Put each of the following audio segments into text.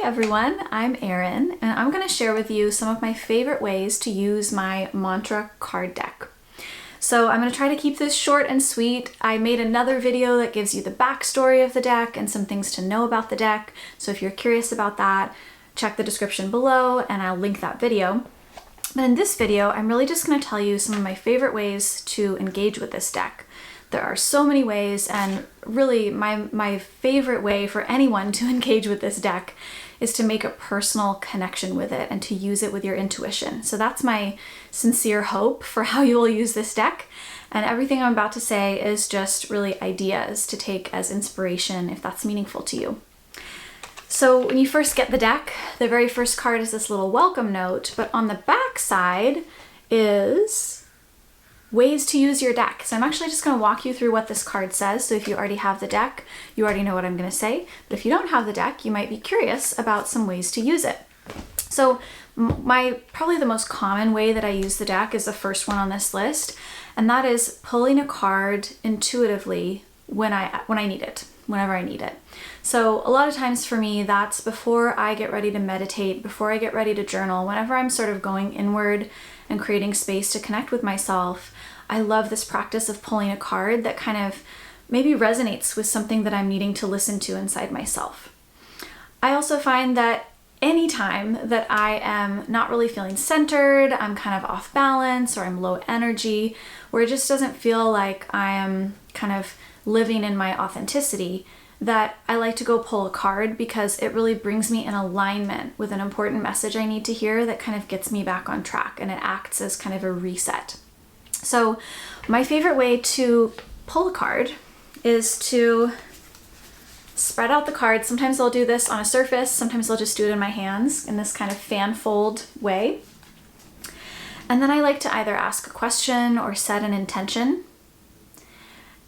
everyone, I'm Erin, and I'm going to share with you some of my favorite ways to use my mantra card deck. So I'm going to try to keep this short and sweet. I made another video that gives you the backstory of the deck and some things to know about the deck. So if you're curious about that, check the description below and I'll link that video. But in this video, I'm really just going to tell you some of my favorite ways to engage with this deck. There are so many ways, and really my favorite way for anyone to engage with this deck is to make a personal connection with it and to use it with your intuition. So that's my sincere hope for how you will use this deck. And everything I'm about to say is just really ideas to take as inspiration if that's meaningful to you. So when you first get the deck, the very first card is this little welcome note, but on the back side is ways to use your deck. So I'm actually just going to walk you through what this card says. So if you already have the deck, you already know what I'm going to say. But if you don't have the deck, you might be curious about some ways to use it. So probably the most common way that I use the deck is the first one on this list, and that is pulling a card intuitively when I need it, whenever I need it. So a lot of times for me, that's before I get ready to meditate, before I get ready to journal, whenever I'm sort of going inward and creating space to connect with myself. I love this practice of pulling a card that kind of maybe resonates with something that I'm needing to listen to inside myself. I also find that anytime that I am not really feeling centered, I'm kind of off balance, or I'm low energy, where it just doesn't feel like I am kind of living in my authenticity, that I like to go pull a card because it really brings me in alignment with an important message I need to hear that kind of gets me back on track, and it acts as kind of a reset. So my favorite way to pull a card is to spread out the cards. Sometimes I'll do this on a surface, sometimes I'll just do it in my hands in this kind of fan fold way. And then I like to either ask a question or set an intention,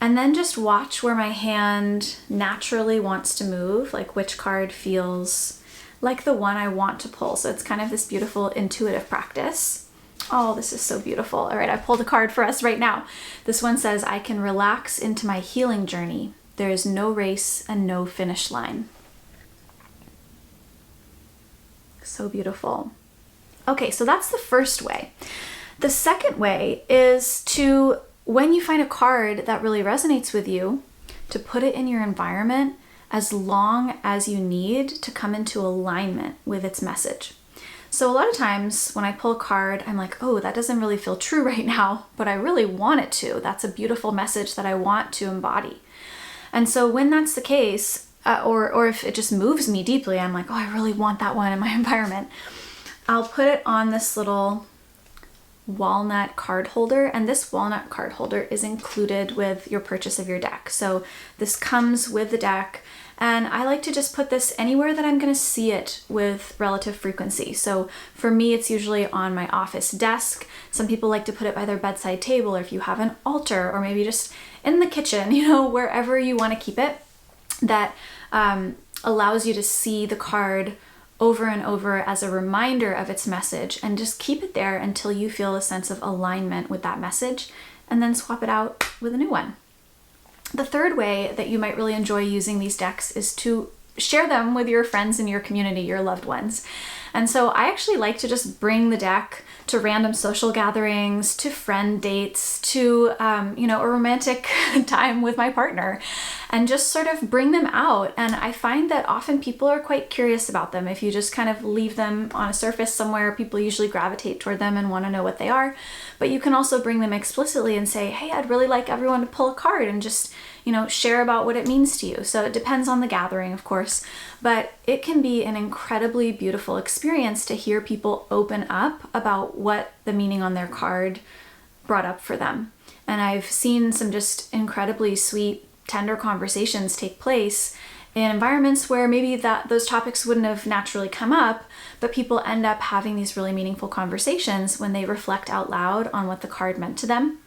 and then just watch where my hand naturally wants to move, like which card feels like the one I want to pull. So it's kind of this beautiful intuitive practice. Oh, this is so beautiful. All right, I pulled a card for us right now. This one says, I can relax into my healing journey. There is no race and no finish line. So beautiful. Okay, so that's the first way. The second way is to, when you find a card that really resonates with you, to put it in your environment as long as you need to come into alignment with its message. So a lot of times when I pull a card, I'm like, oh, that doesn't really feel true right now, but I really want it to. That's a beautiful message that I want to embody. And so when that's the case, or if it just moves me deeply, I'm like, oh, I really want that one in my environment, I'll put it on this little walnut card holder, and this walnut card holder is included with your purchase of your deck. So this comes with the deck, and I like to just put this anywhere that I'm going to see it with relative frequency. So for me, it's usually on my office desk. Some people like to put it by their bedside table, or if you have an altar, or maybe just in the kitchen, wherever you want to keep it, that allows you to see the card over and over as a reminder of its message, and just keep it there until you feel a sense of alignment with that message, and then swap it out with a new one. The third way that you might really enjoy using these decks is to share them with your friends in your community, your loved ones. And so I actually like to just bring the deck to random social gatherings, to friend dates, to a romantic time with my partner, and just sort of bring them out. And I find that often people are quite curious about them. If you just kind of leave them on a surface somewhere, people usually gravitate toward them and want to know what they are. But you can also bring them explicitly and say, hey, I'd really like everyone to pull a card, and just share about what it means to you. So it depends on the gathering, of course, but it can be an incredibly beautiful experience to hear people open up about what the meaning on their card brought up for them. And I've seen some just incredibly sweet, tender conversations take place in environments where maybe those topics wouldn't have naturally come up, but people end up having these really meaningful conversations when they reflect out loud on what the card meant to them.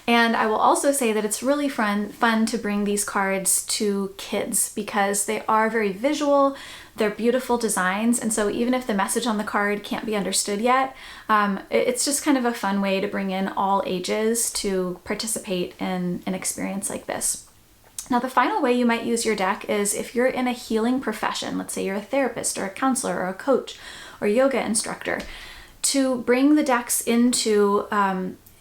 And I will also say that it's really fun to bring these cards to kids because they are very visual, they're beautiful designs, and so even if the message on the card can't be understood yet, it's just kind of a fun way to bring in all ages to participate in an experience like this. Now, the final way you might use your deck is if you're in a healing profession, let's say you're a therapist or a counselor or a coach or yoga instructor, to bring the decks into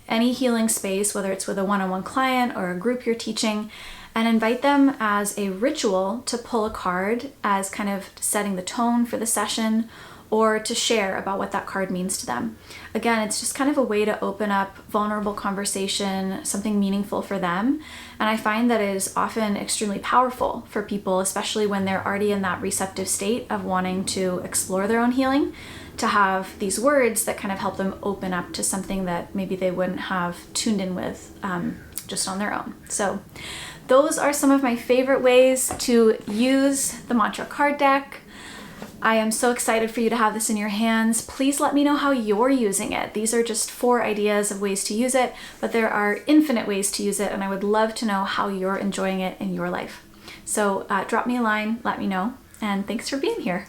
any healing space, whether it's with a one-on-one client or a group you're teaching, and invite them as a ritual to pull a card as kind of setting the tone for the session, or to share about what that card means to them. Again, it's just kind of a way to open up vulnerable conversation, something meaningful for them. And I find that it is often extremely powerful for people, especially when they're already in that receptive state of wanting to explore their own healing, to have these words that kind of help them open up to something that maybe they wouldn't have tuned in with just on their own. So those are some of my favorite ways to use the mantra card deck. I am so excited for you to have this in your hands. Please let me know how you're using it. These are just 4 ideas of ways to use it, but there are infinite ways to use it, and I would love to know how you're enjoying it in your life. So drop me a line, let me know, and thanks for being here.